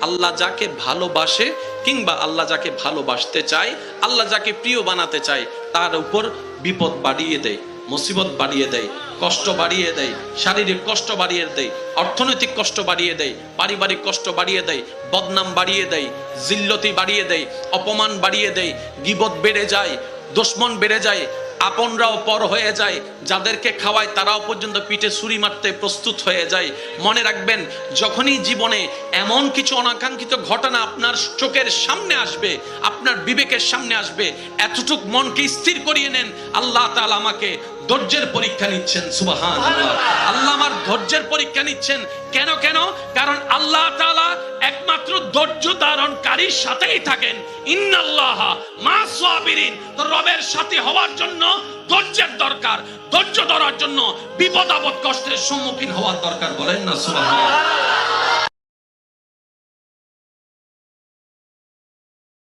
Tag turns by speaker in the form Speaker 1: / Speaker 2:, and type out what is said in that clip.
Speaker 1: আল্লাহ যাকে ভালোবাসে কিংবা আল্লাহ যাকে ভালোবাসতে চায়, আল্লাহ যাকে প্রিয় বানাতে চায়, তার উপর বিপদ বাড়িয়ে দেয়, মুসিবত বাড়িয়ে দেয়, কষ্ট বাড়িয়ে দেয়, শারীরিক কষ্ট বাড়িয়ে দেয়, অর্থনৈতিক কষ্ট বাড়িয়ে দেয়, পারিবারিক কষ্ট বাড়িয়ে দেয়, বদনাম বাড়িয়ে দেয়, জিল্লতি বাড়িয়ে দেয়, অপমান বাড়িয়ে দেয়, গীবত বেড়ে যায়, দুশমন বেড়ে যায়, আপনরাও পর হয়ে যায়, যাদেরকে খাওয়ায় তারাও পর্যন্ত পিঠে ছুরি মারতে প্রস্তুত হয়ে যায়। মনে রাখবেন, যখনই জীবনে এমন কিছু অনাকাঙ্ক্ষিত ঘটনা আপনার চোখের সামনে আসবে, আপনার বিবেকের সামনে আসবে, এতটুক মনকে স্থির করিয়ে নেন, আল্লাহ তাআলা আমাকে ধৈর্যের পরীক্ষা নিচ্ছেন। সুবহানাল্লাহ, আল্লাহ আমার ধৈর্যের পরীক্ষা নিচ্ছেন। কেন? কারণ আল্লাহ তাআলা একমাত্র ধৈর্য ধারণকারীর সাথেই থাকেন। ইন্নাল্লাহা মা'আস সাবিরিন। তো রবের সাথে হওয়ার জন্য ধৈর্যের দরকার, ধৈর্য ধরার জন্য বিপদ আপদ কষ্টের সম্মুখীন হওয়ার দরকার। বলেন না সুবহানাল্লাহ।